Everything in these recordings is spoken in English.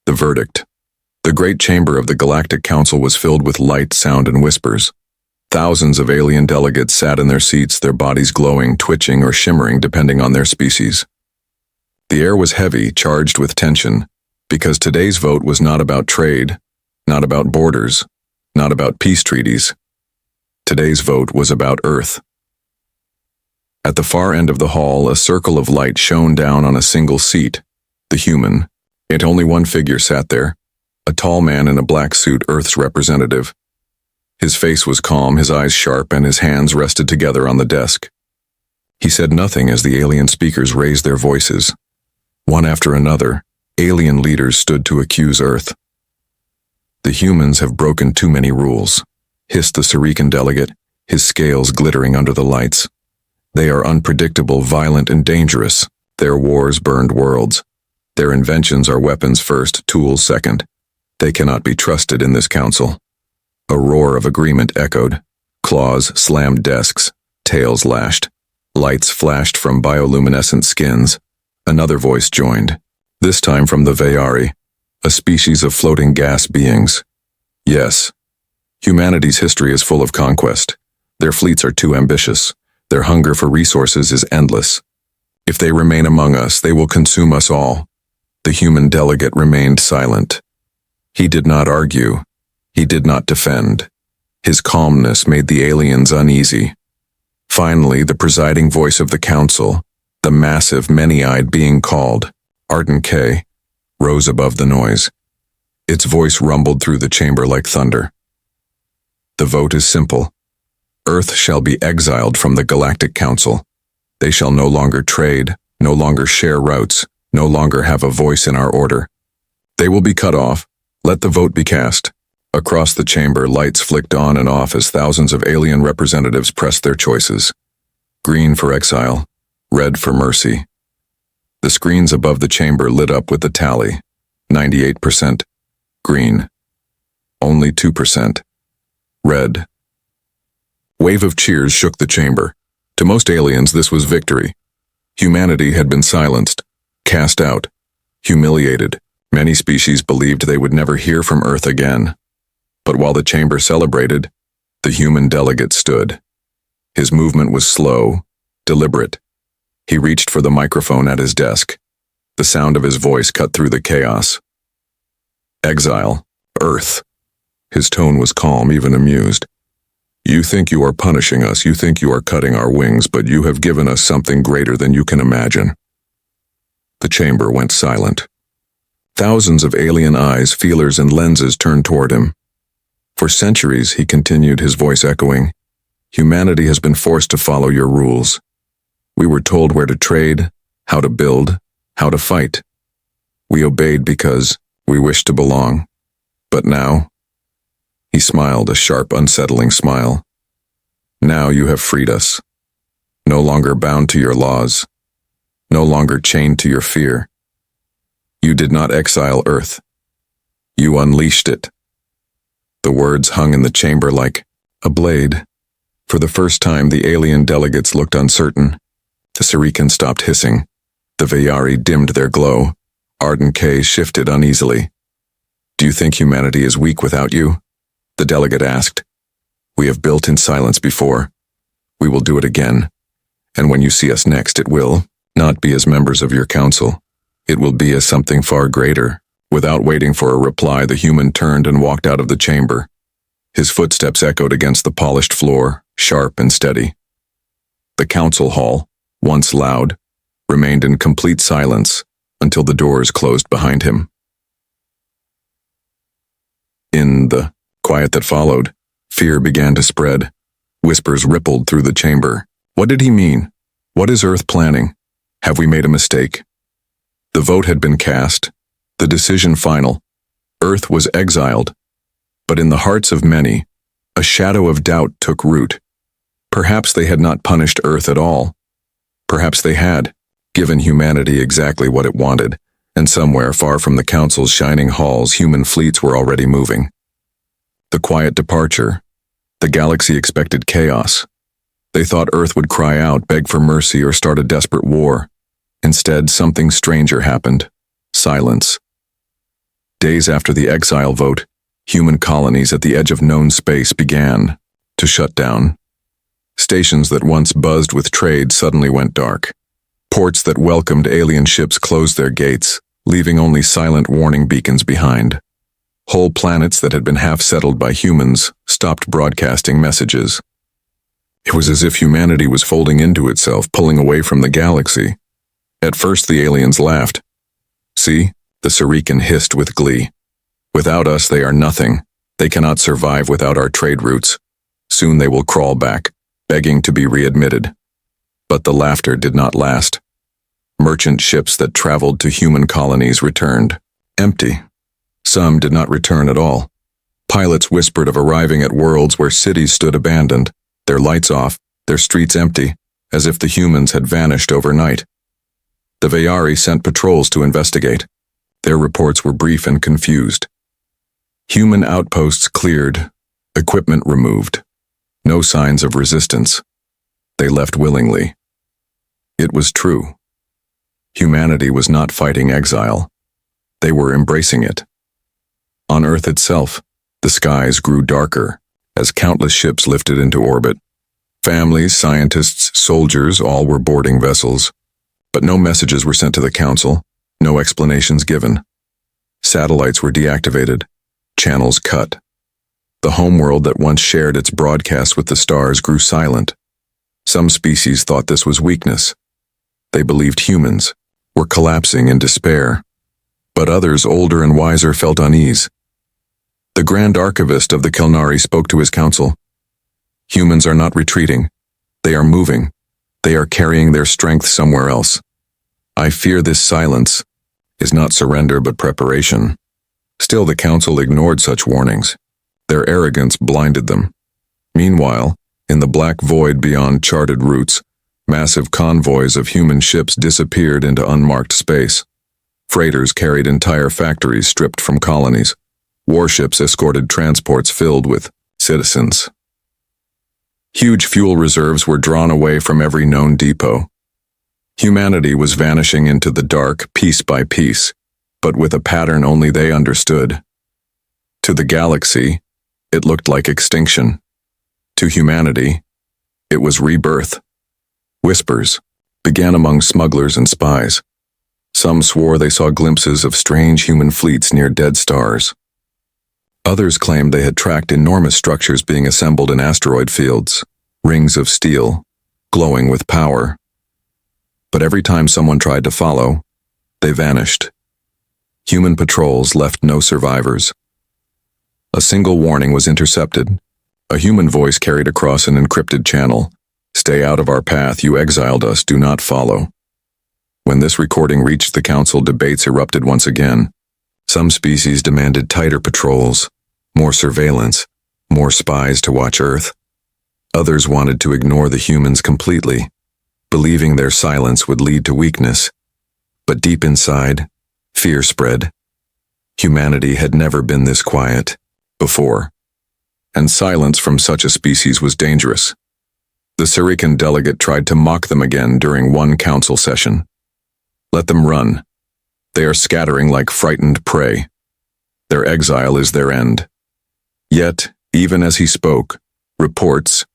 The verdict. The great chamber of the Galactic Council was filled with light, sound, and whispers. Thousands of alien delegates sat in their seats, their bodies glowing, twitching, or shimmering depending on their species. The air was heavy, charged with tension, because today's vote was not about trade, not about borders, not about peace treaties. Today's vote was about Earth. At the far end of the hall, a circle of light shone down on a single seat, the human. Yet only one figure sat there, a tall man in a black suit, Earth's representative. His face was calm, his eyes sharp, and his hands rested together on the desk. He said nothing as the alien speakers raised their voices. One after another, alien leaders stood to accuse Earth. The humans have broken too many rules, hissed the Surican delegate, his scales glittering under the lights. They are unpredictable, violent, and dangerous. Their wars burned worlds. Their inventions are weapons first, tools second. They cannot be trusted in this council. A roar of agreement echoed. Claws slammed desks, tails lashed. Lights flashed from bioluminescent skins. Another voice joined, this time from the Vayari, a species of floating gas beings. Yes, humanity's history is full of conquest. Their fleets are too ambitious. Their hunger for resources is endless. If they remain among us, they will consume us all. The human delegate remained silent. He did not argue. He did not defend. His calmness made the aliens uneasy. Finally, the presiding voice of the council, the massive, many-eyed being called Arden K, rose above the noise. Its voice rumbled through the chamber like thunder. The vote is simple. Earth shall be exiled from the Galactic Council. They shall no longer trade, no longer share routes, no longer have a voice in our order. They will be cut off. Let the vote be cast. Across the chamber, lights flicked on and off as thousands of alien representatives pressed their choices. Green for exile, red for mercy. The screens above the chamber lit up with the tally. 98%. Green. Only 2%. Red. Wave of cheers shook the chamber. To most aliens, this was victory. Humanity had been silenced, cast out, humiliated. Many species believed they would never hear from Earth again. But while the chamber celebrated, the human delegate stood. His movement was slow, deliberate. He reached for the microphone at his desk. The sound of his voice cut through the chaos. Exile, Earth. His tone was calm, even amused. You think you are punishing us, you think you are cutting our wings, but you have given us something greater than you can imagine. The chamber went silent. Thousands of alien eyes, feelers, and lenses turned toward him. For centuries, he continued, his voice echoing, humanity has been forced to follow your rules. We were told where to trade, how to build, how to fight. We obeyed because we wished to belong. But now, he smiled, a sharp, unsettling smile. Now you have freed us. No longer bound to your laws. No longer chained to your fear. You did not exile Earth. You unleashed it. The words hung in the chamber like a blade. For the first time, the alien delegates looked uncertain. The Surican stopped hissing. The Vayari dimmed their glow. Arden K shifted uneasily. Do you think humanity is weak without you? The delegate asked. We have built in silence before. We will do it again. And when you see us next, it will not be as members of your council. It will be as something far greater. Without waiting for a reply, the human turned and walked out of the chamber. His footsteps echoed against the polished floor, sharp and steady. The council hall, once loud, remained in complete silence until the doors closed behind him. In the quiet that followed, fear began to spread. Whispers rippled through the chamber. What did he mean? What is Earth planning? Have we made a mistake? The vote had been cast, the decision final. Earth was exiled. But in the hearts of many, a shadow of doubt took root. Perhaps they had not punished Earth at all. Perhaps they had, given humanity exactly what it wanted, and somewhere far from the council's shining halls, human fleets were already moving. The quiet departure. The galaxy expected chaos. They thought Earth would cry out, beg for mercy, or start a desperate war. Instead, something stranger happened. Silence. Days after the exile vote, human colonies at the edge of known space began to shut down. Stations that once buzzed with trade suddenly went dark. Ports that welcomed alien ships closed their gates, leaving only silent warning beacons behind. Whole planets that had been half-settled by humans stopped broadcasting messages. It was as if humanity was folding into itself, pulling away from the galaxy. At first the aliens laughed. "See?" the Sarican hissed with glee. "Without us they are nothing. They cannot survive without our trade routes. Soon they will crawl back, begging to be readmitted." But the laughter did not last. Merchant ships that traveled to human colonies returned, empty. Some did not return at all. Pilots whispered of arriving at worlds where cities stood abandoned, their lights off, their streets empty, as if the humans had vanished overnight. The Vayari sent patrols to investigate. Their reports were brief and confused. Human outposts cleared, equipment removed. No signs of resistance. They left willingly. It was true. Humanity was not fighting exile. They were embracing it. On Earth itself, the skies grew darker as countless ships lifted into orbit. Families, scientists, soldiers, all were boarding vessels. But no messages were sent to the Council, no explanations given. Satellites were deactivated, channels cut. The homeworld that once shared its broadcasts with the stars grew silent. Some species thought this was weakness. They believed humans were collapsing in despair. But others, older and wiser, felt unease. The Grand Archivist of the Kelnari spoke to his council. "Humans are not retreating. They are moving. They are carrying their strength somewhere else. I fear this silence is not surrender but preparation." Still, the council ignored such warnings. Their arrogance blinded them. Meanwhile, in the black void beyond charted routes, massive convoys of human ships disappeared into unmarked space. Freighters carried entire factories stripped from colonies. Warships escorted transports filled with citizens. Huge fuel reserves were drawn away from every known depot. Humanity was vanishing into the dark piece by piece, but with a pattern only they understood. To the galaxy, it looked like extinction. To humanity, it was rebirth. Whispers began among smugglers and spies. Some swore they saw glimpses of strange human fleets near dead stars. Others claimed they had tracked enormous structures being assembled in asteroid fields, rings of steel, glowing with power. But every time someone tried to follow, they vanished. Human patrols left no survivors. A single warning was intercepted. A human voice carried across an encrypted channel. "Stay out of our path, you exiled us, do not follow." When this recording reached the council, debates erupted once again. Some species demanded tighter patrols, more surveillance, more spies to watch Earth. Others wanted to ignore the humans completely, believing their silence would lead to weakness. But deep inside, fear spread. Humanity had never been this quiet before, and silence from such a species was dangerous. The Sarican delegate tried to mock them again during one council session. "Let them run. They are scattering like frightened prey. Their exile is their end." Yet, even as he spoke, reports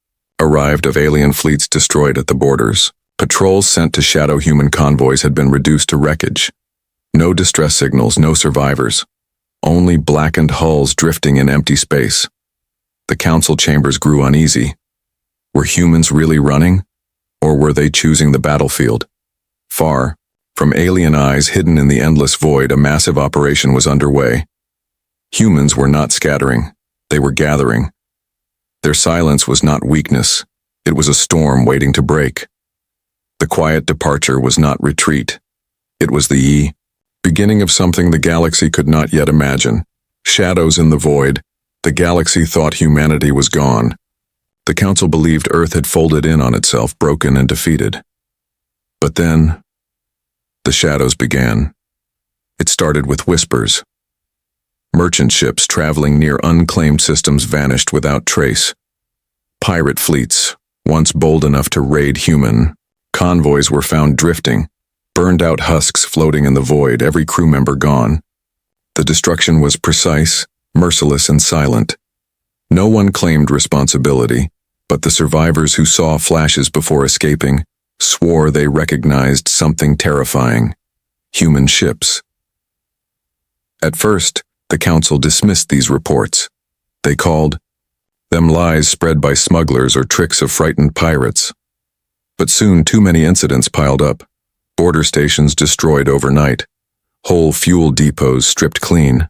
arrived of alien fleets destroyed at the borders. Patrols sent to shadow human convoys had been reduced to wreckage. No distress signals, no survivors. Only blackened hulls drifting in empty space. The council chambers grew uneasy. Were humans really running? Or were they choosing the battlefield? Far, from alien eyes hidden in the endless void, a massive operation was underway. Humans were not scattering. They were gathering. Their silence was not weakness. It was a storm waiting to break. The quiet departure was not retreat. It was the beginning of something the galaxy could not yet imagine. Shadows in the void, the galaxy thought humanity was gone. The council believed Earth had folded in on itself, broken and defeated. But then, the shadows began. It started with whispers. Merchant ships traveling near unclaimed systems vanished without trace. Pirate fleets, once bold enough to raid human convoys, were found drifting, burned out husks floating in the void, every crew member gone. The destruction was precise, merciless, and silent. No one claimed responsibility, but the survivors who saw flashes before escaping swore they recognized something terrifying: human ships. At first, the council dismissed these reports. They called them lies spread by smugglers or tricks of frightened pirates. But soon too many incidents piled up. Border stations destroyed overnight. Whole fuel depots stripped clean.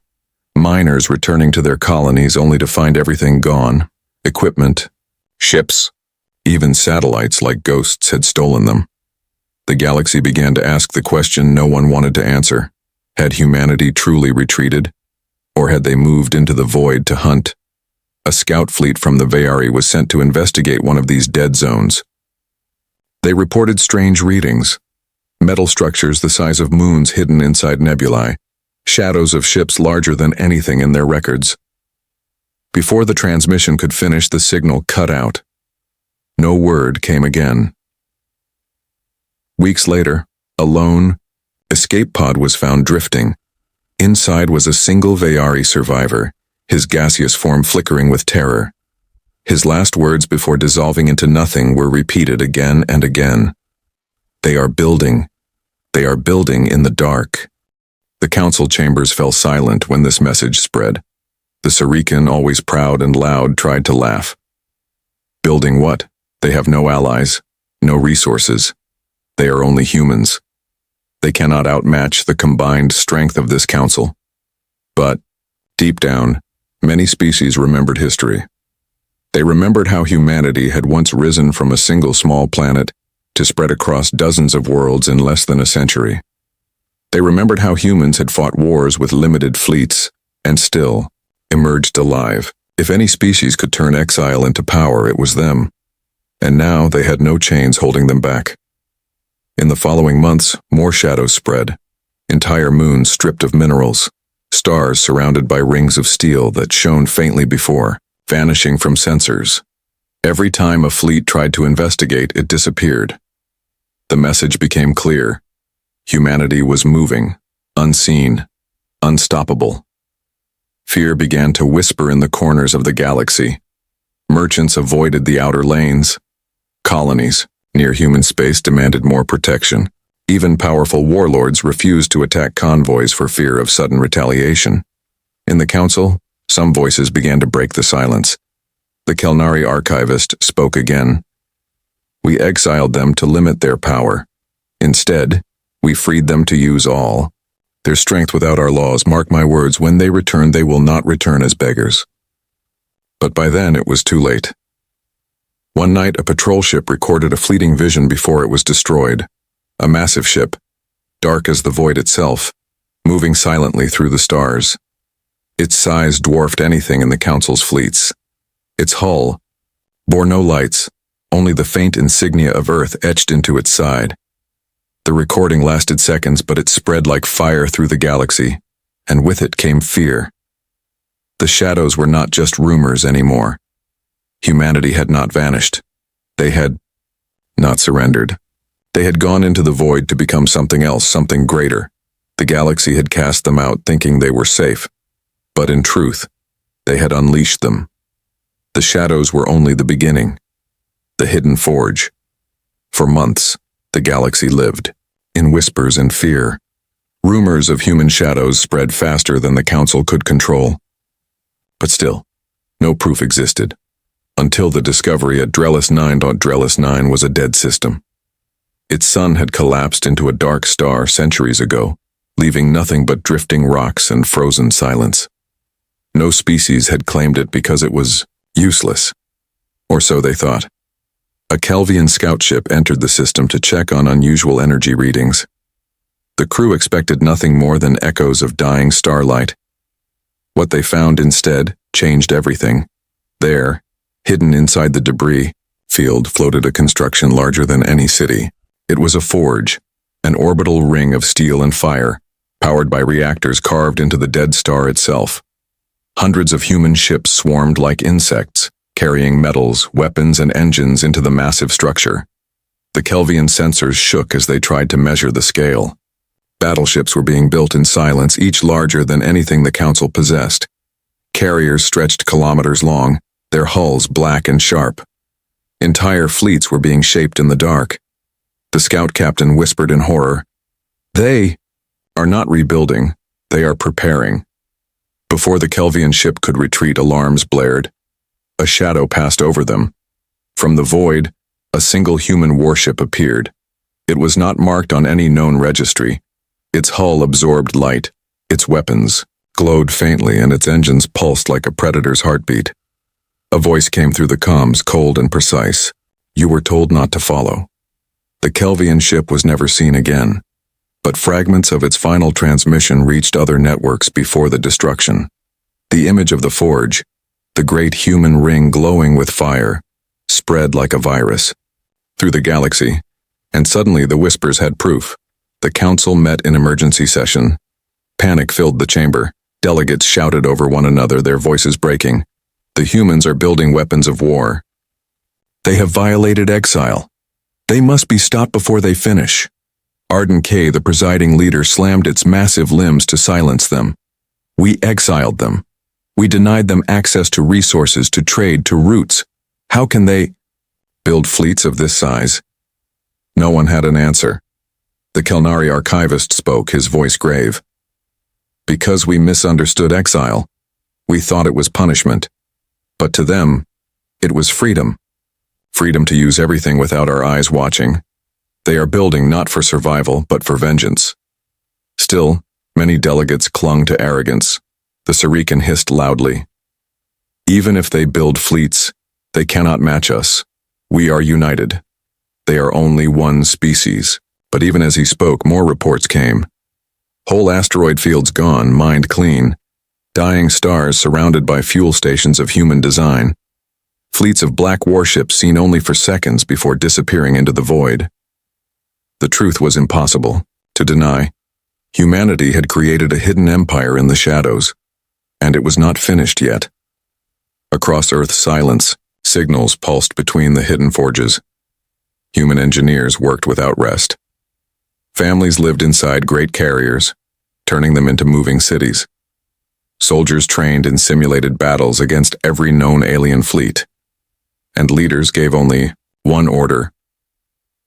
Miners returning to their colonies only to find everything gone. Equipment, ships, even satellites like ghosts had stolen them. The galaxy began to ask the question no one wanted to answer. Had humanity truly retreated? Or had they moved into the void to hunt? A scout fleet from the Vayari was sent to investigate one of these dead zones. They reported strange readings. Metal structures the size of moons hidden inside nebulae. Shadows of ships larger than anything in their records. Before the transmission could finish, the signal cut out. No word came again. Weeks later, a lone escape pod was found drifting. Inside was a single Vayari survivor, his gaseous form flickering with terror. His last words before dissolving into nothing were repeated again and again. They are building in the dark. The council chambers fell silent when this message spread. The Sarikan, always proud and loud, tried to laugh. Building what? They have no allies, no resources. They are only humans. They cannot outmatch the combined strength of this council. But, deep down, many species remembered history. They remembered how humanity had once risen from a single small planet to spread across dozens of worlds in less than a century. They remembered how humans had fought wars with limited fleets and still emerged alive. If any species could turn exile into power, it was them. And now they had no chains holding them back. In the following months, more shadows spread. Entire moons stripped of minerals, stars surrounded by rings of steel that shone faintly before, vanishing from sensors. Every time a fleet tried to investigate, it disappeared. The message became clear. Humanity was moving, unseen, unstoppable. Fear began to whisper in the corners of the galaxy. Merchants avoided the outer lanes. Colonies near human space demanded more protection. Even powerful warlords refused to attack convoys for fear of sudden retaliation. In the council, some voices began to break the silence. The Kelnari archivist spoke again. We exiled them to limit their power. Instead, we freed them to use all. Their strength without our laws, mark my words, when they return, they will not return as beggars. But by then it was too late. One night, a patrol ship recorded a fleeting vision before it was destroyed. A massive ship, dark as the void itself, moving silently through the stars. Its size dwarfed anything in the Council's fleets. Its hull bore no lights, only the faint insignia of Earth etched into its side. The recording lasted seconds, but it spread like fire through the galaxy, and with it came fear. The shadows were not just rumors anymore. Humanity had not vanished. They had not surrendered. They had gone into the void to become something else, something greater. The galaxy had cast them out thinking they were safe. But in truth, they had unleashed them. The shadows were only the beginning. The hidden forge. For months, the galaxy lived, in whispers and fear. Rumors of human shadows spread faster than the Council could control. But still, no proof existed. Until the discovery at Drellis 9. Drellis 9 was a dead system. Its sun had collapsed into a dark star centuries ago, leaving nothing but drifting rocks and frozen silence. No species had claimed it because it was useless. Or so they thought. A Kelvian scout ship entered the system to check on unusual energy readings. The crew expected nothing more than echoes of dying starlight. What they found instead changed everything. There, hidden inside the debris field, floated a construction larger than any city. It was a forge, an orbital ring of steel and fire, powered by reactors carved into the dead star itself. Hundreds of human ships swarmed like insects, carrying metals, weapons, and engines into the massive structure. The Kelvian sensors shook as they tried to measure the scale. Battleships were being built in silence, each larger than anything the Council possessed. Carriers stretched kilometers long, their hulls black and sharp. Entire fleets were being shaped in the dark. The scout captain whispered in horror, "They are not rebuilding, they are preparing." Before the Kelvian ship could retreat, alarms blared. A shadow passed over them. From the void, a single human warship appeared. It was not marked on any known registry. Its hull absorbed light, its weapons glowed faintly, and its engines pulsed like a predator's heartbeat. A voice came through the comms, cold and precise. "You were told not to follow." The Kelvian ship was never seen again, but fragments of its final transmission reached other networks before the destruction. The image of the forge, the great human ring glowing with fire, spread like a virus through the galaxy, and suddenly the whispers had proof. The Council met in emergency session. Panic filled the chamber. Delegates shouted over one another, their voices breaking. "The humans are building weapons of war. They have violated exile. They must be stopped before they finish." Arden K, the presiding leader, slammed its massive limbs to silence them. "We exiled them. We denied them access to resources, to trade, to routes. How can they build fleets of this size?" No one had an answer. The Kelnari archivist spoke, his voice grave. "Because we misunderstood exile. We thought it was punishment. But to them, it was freedom. Freedom to use everything without our eyes watching. They are building not for survival, but for vengeance." Still, many delegates clung to arrogance. The Sarikan hissed loudly. "Even if they build fleets, they cannot match us. We are united. They are only one species." But even as he spoke, more reports came. Whole asteroid fields gone, mined clean. Dying stars surrounded by fuel stations of human design. Fleets of black warships seen only for seconds before disappearing into the void. The truth was impossible to deny. Humanity had created a hidden empire in the shadows, and it was not finished yet. Across Earth's silence, signals pulsed between the hidden forges. Human engineers worked without rest. Families lived inside great carriers, turning them into moving cities. Soldiers trained in simulated battles against every known alien fleet. And leaders gave only one order: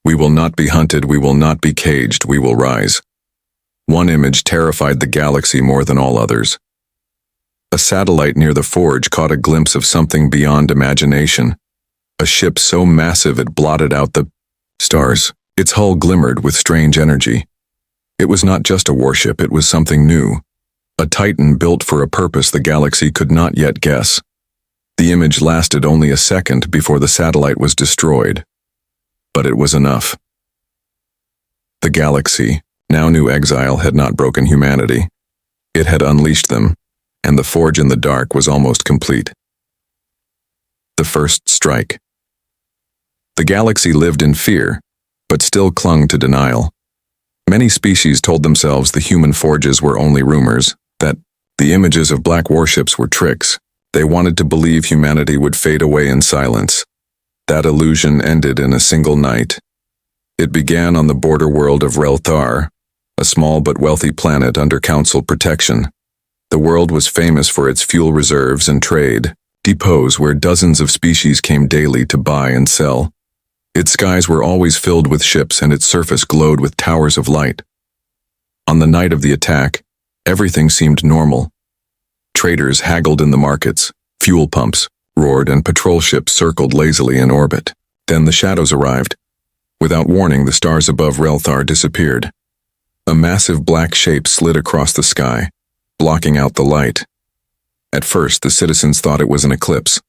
"We will not be hunted, we will not be caged, we will rise." One image terrified the galaxy more than all others. A satellite near the forge caught a glimpse of something beyond imagination. A ship so massive it blotted out the stars. Its hull glimmered with strange energy. It was not just a warship, it was something new. A titan built for a purpose the galaxy could not yet guess. The image lasted only a second before the satellite was destroyed. But it was enough. The galaxy now knew exile had not broken humanity. It had unleashed them, and the forge in the dark was almost complete. The first strike. The galaxy lived in fear, but still clung to denial. Many species told themselves the human forges were only rumors, that the images of black warships were tricks. They wanted to believe humanity would fade away in silence. That illusion ended in a single night. It began on the border world of Relthar, a small but wealthy planet under Council protection. The world was famous for its fuel reserves and trade, depots where dozens of species came daily to buy and sell. Its skies were always filled with ships, and its surface glowed with towers of light. On the night of the attack, everything seemed normal. Traders haggled in the markets, fuel pumps roared, and patrol ships circled lazily in orbit. Then the shadows arrived. Without warning, the stars above Relthar disappeared. A massive black shape slid across the sky, blocking out the light. At first, the citizens thought it was an eclipse.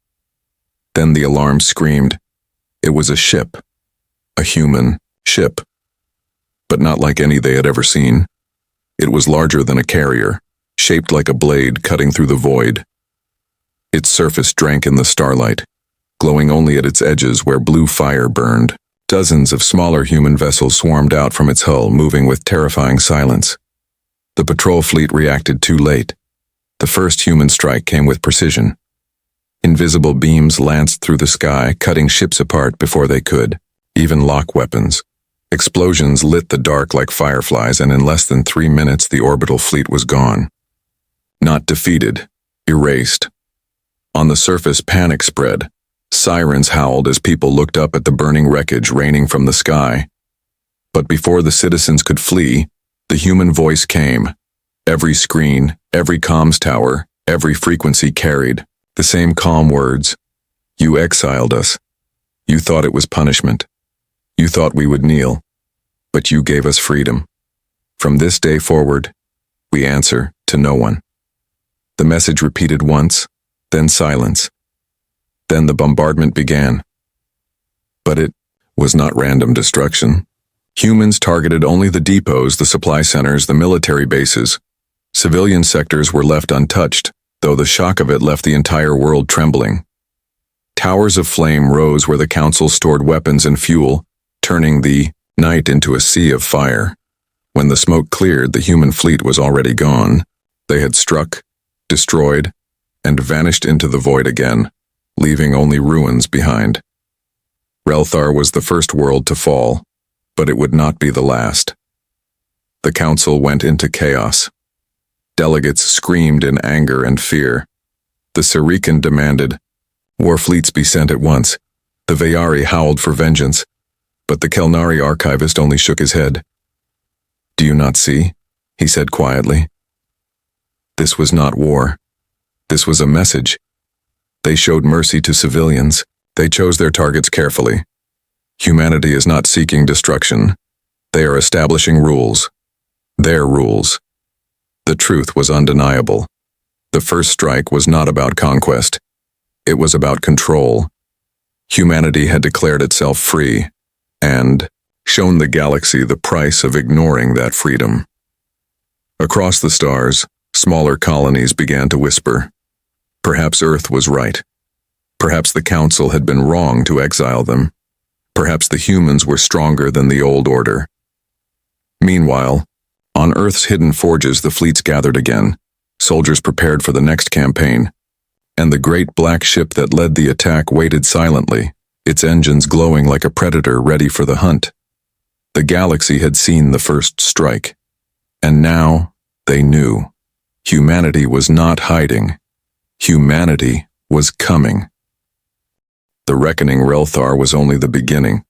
Then the alarm screamed. It was a ship. A human ship. But not like any they had ever seen. It was larger than a carrier, shaped like a blade cutting through the void. Its surface drank in the starlight, glowing only at its edges where blue fire burned. Dozens of smaller human vessels swarmed out from its hull, moving with terrifying silence. The patrol fleet reacted too late. The first human strike came with precision. Invisible beams lanced through the sky, cutting ships apart before they could even lock weapons. Explosions lit the dark like fireflies, and in less than 3 minutes the orbital fleet was gone. Not defeated, erased. On the surface, panic spread. Sirens howled as people looked up at the burning wreckage raining from the sky. But before the citizens could flee, the human voice came. Every screen, every comms tower, every frequency carried the same calm words. You exiled us. You thought it was punishment. You thought we would kneel. But you gave us freedom. From this day forward, we answer to no one. The message repeated once, then silence. Then the bombardment began. But it was not random destruction. Humans targeted only the depots, the supply centers, the military bases. Civilian sectors were left untouched, though the shock of it left the entire world trembling. Towers of flame rose where the council stored weapons and fuel, turning the night into a sea of fire. When the smoke cleared, the human fleet was already gone. They had struck, destroyed, and vanished into the void again, leaving only ruins behind. Relthar was the first world to fall, but it would not be the last. The council went into chaos. Delegates screamed in anger and fear. The Sarikan demanded war fleets be sent at once. The Vayari howled for vengeance, but the Kelnari archivist only shook his head. Do you not see? He said quietly. This was not war. This was a message. They showed mercy to civilians. They chose their targets carefully. Humanity is not seeking destruction. They are establishing rules. Their rules. The truth was undeniable. The first strike was not about conquest. It was about control. Humanity had declared itself free, and shown the galaxy the price of ignoring that freedom. Across the stars, smaller colonies began to whisper. Perhaps Earth was right. Perhaps the Council had been wrong to exile them. Perhaps the humans were stronger than the old order. Meanwhile, on Earth's hidden forges the fleets gathered again, soldiers prepared for the next campaign, and the great black ship that led the attack waited silently, its engines glowing like a predator ready for the hunt. The galaxy had seen the first strike, and now they knew. Humanity was not hiding. Humanity was coming. The reckoning Relthar was only the beginning.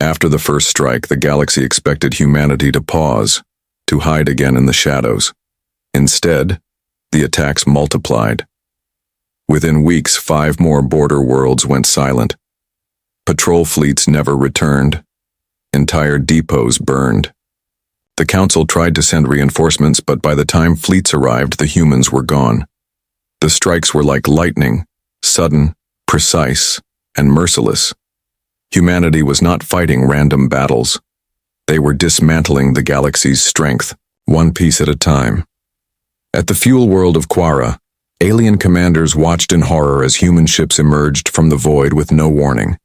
After the first strike, the galaxy expected humanity to pause, to hide again in the shadows. Instead, the attacks multiplied. Within weeks, 5 more border worlds went silent. Patrol fleets never returned. Entire depots burned. The Council tried to send reinforcements, but by the time fleets arrived, the humans were gone. The strikes were like lightning, sudden, precise, and merciless. Humanity was not fighting random battles. They were dismantling the galaxy's strength, one piece at a time. At the fuel world of Quara, alien commanders watched in horror as human ships emerged from the void with no warning.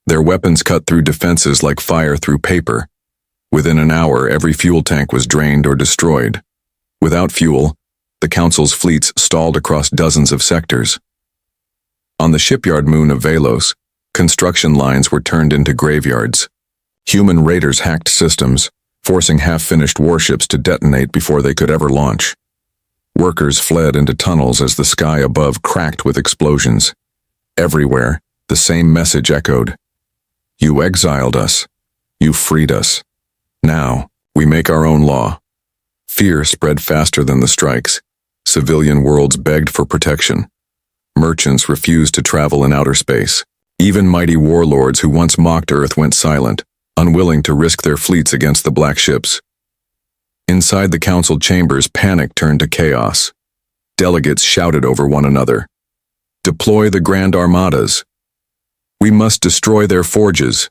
Their weapons cut through defenses like fire through paper. Within an hour, every fuel tank was drained or destroyed. Without fuel, the Council's fleets stalled across dozens of sectors. On the shipyard moon of Velos, construction lines were turned into graveyards. Human raiders hacked systems, forcing half-finished warships to detonate before they could ever launch. Workers fled into tunnels as the sky above cracked with explosions. Everywhere, the same message echoed. You exiled us. You freed us. Now, we make our own law. Fear spread faster than the strikes. Civilian worlds begged for protection. Merchants refused to travel in outer space. Even mighty warlords who once mocked Earth went silent, unwilling to risk their fleets against the black ships. Inside the council chambers, panic turned to chaos. Delegates shouted over one another. Deploy the Grand Armadas. We must destroy their forges.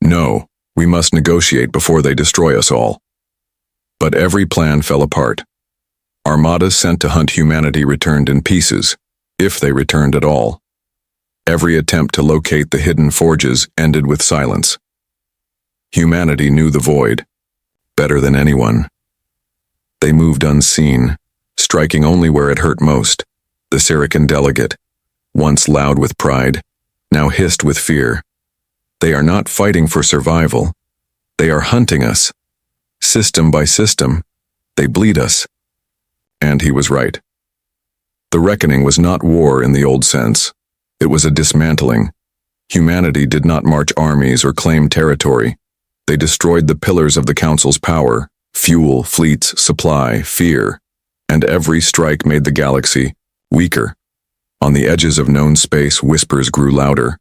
No, we must negotiate before they destroy us all. But every plan fell apart. Armadas sent to hunt humanity returned in pieces, if they returned at all. Every attempt to locate the hidden forges ended with silence. Humanity knew the void, better than anyone. They moved unseen, striking only where it hurt most. The Sarikan delegate, once loud with pride, now hissed with fear. They are not fighting for survival. They are hunting us. System by system, they bleed us. And he was right. The reckoning was not war in the old sense. It was a dismantling. Humanity did not march armies or claim territory. They destroyed the pillars of the Council's power: fuel, fleets, supply, fear. And every strike made the galaxy weaker. On the edges of known space, whispers grew louder.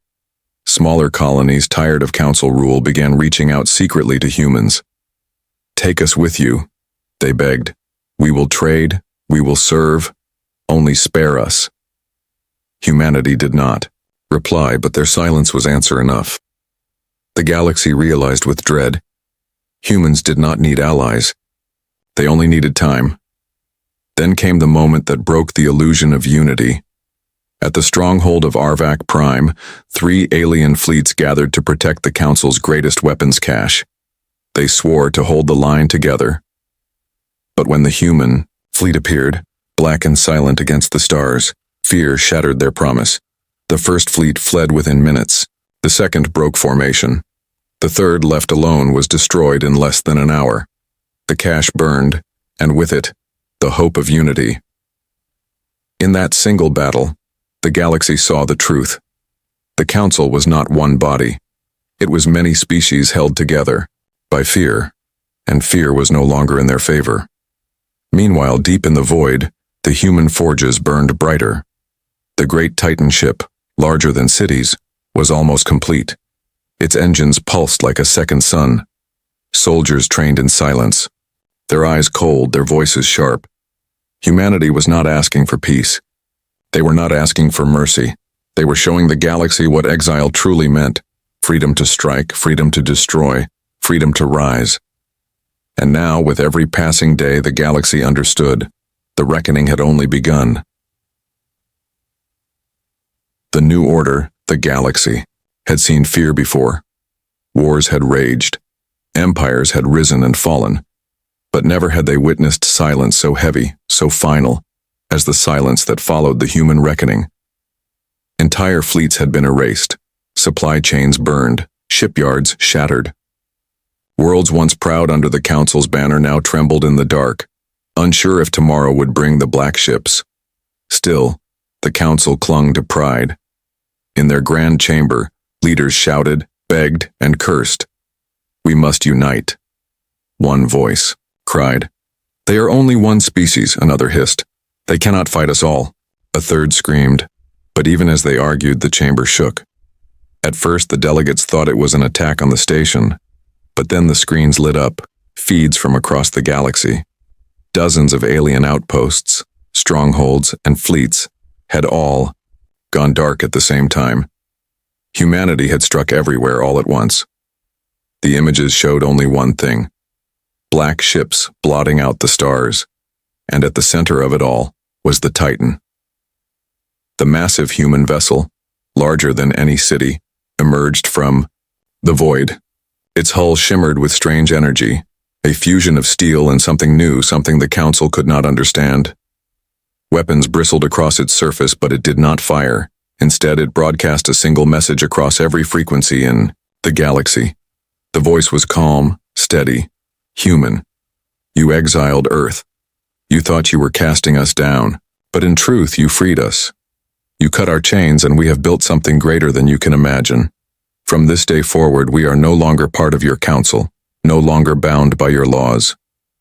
Smaller colonies, tired of Council rule, began reaching out secretly to humans. "Take us with you," they begged. "We will trade, we will serve, only spare us." Humanity did not reply, but their silence was answer enough. The galaxy realized with dread. Humans did not need allies. They only needed time. Then came the moment that broke the illusion of unity. At the stronghold of Arvac Prime, 3 alien fleets gathered to protect the Council's greatest weapons cache. They swore to hold the line together. But when the human fleet appeared, black and silent against the stars, fear shattered their promise. The first fleet fled within minutes. The second broke formation. The third, left alone, was destroyed in less than an hour. The cache burned, and with it, the hope of unity. In that single battle, the galaxy saw the truth. The Council was not one body. It was many species held together by fear, and fear was no longer in their favor. Meanwhile, deep in the void, the human forges burned brighter. The great Titan ship, larger than cities, was almost complete. Its engines pulsed like a second sun. Soldiers trained in silence, their eyes cold, their voices sharp. Humanity was not asking for peace. They were not asking for mercy. They were showing the galaxy what exile truly meant: freedom to strike, freedom to destroy, freedom to rise. And now, with every passing day, the galaxy understood. The reckoning had only begun. The new order, the galaxy, had seen fear before. Wars had raged. Empires had risen and fallen. But never had they witnessed silence so heavy, so final, as the silence that followed the human reckoning. Entire fleets had been erased, supply chains burned, shipyards shattered. Worlds once proud under the Council's banner now trembled in the dark, unsure if tomorrow would bring the black ships. Still, the Council clung to pride. In their grand chamber, leaders shouted, begged, and cursed. "We must unite." One voice cried, "They are only one species," another hissed. "They cannot fight us all," a third screamed. But even as they argued, the chamber shook. At first, the delegates thought it was an attack on the station, but then the screens lit up, feeds from across the galaxy. Dozens of alien outposts, strongholds, and fleets had all gone dark at the same time. Humanity had struck everywhere all at once. The images showed only one thing: black ships blotting out the stars, and at the center of it all was the Titan. The massive human vessel, larger than any city, emerged from the void. Its hull shimmered with strange energy, a fusion of steel and something new, something the Council could not understand. Weapons bristled across its surface, but it did not fire. Instead, it broadcast a single message across every frequency in the galaxy. The voice was calm, steady, human. "You exiled Earth. You thought you were casting us down, but in truth you freed us. You cut our chains, and we have built something greater than you can imagine. From this day forward, we are no longer part of your Council, no longer bound by your laws.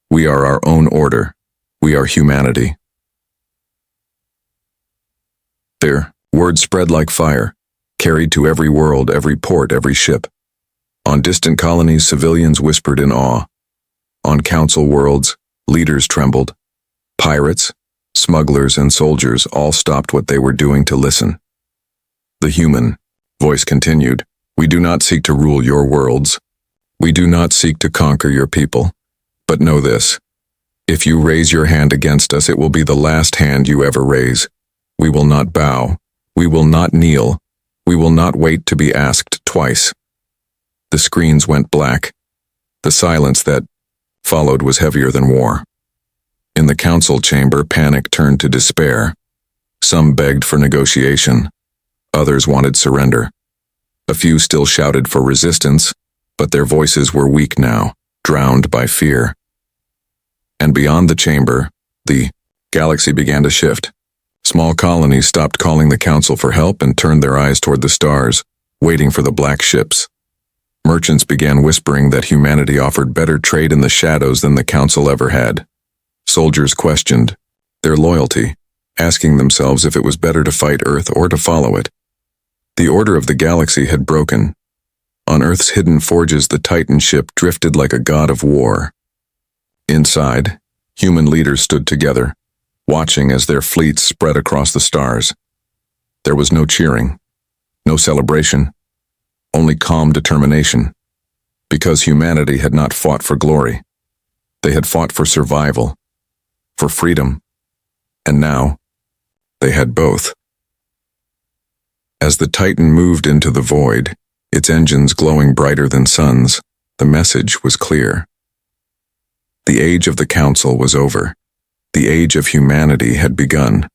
We are our own order. We are humanity." Their words spread like fire, carried to every world, every port, every ship. On distant colonies, civilians whispered in awe. On Council worlds, leaders trembled. Pirates, smugglers, and soldiers all stopped what they were doing to listen. The human voice continued, "We do not seek to rule your worlds. We do not seek to conquer your people. But know this: if you raise your hand against us, it will be the last hand you ever raise. We will not bow. We will not kneel. We will not wait to be asked twice." The screens went black. The silence that followed was heavier than war. In the Council chamber, panic turned to despair. Some begged for negotiation. Others wanted surrender. A few still shouted for resistance, but their voices were weak now, drowned by fear. And beyond the chamber, the galaxy began to shift. Small colonies stopped calling the council for help and turned their eyes toward the stars, waiting for the black ships. Merchants began whispering that humanity offered better trade in the shadows than the council ever had. Soldiers questioned their loyalty, asking themselves if it was better to fight Earth or to follow it. The order of the galaxy had broken. On Earth's hidden forges, the Titan ship drifted like a god of war. Inside, human leaders stood together, watching as their fleets spread across the stars. There was no cheering, no celebration, only calm determination. Because humanity had not fought for glory. They had fought for survival, for freedom, and now they had both. As the Titan moved into the void, its engines glowing brighter than suns, the message was clear. The age of the council was over. The age of humanity had begun.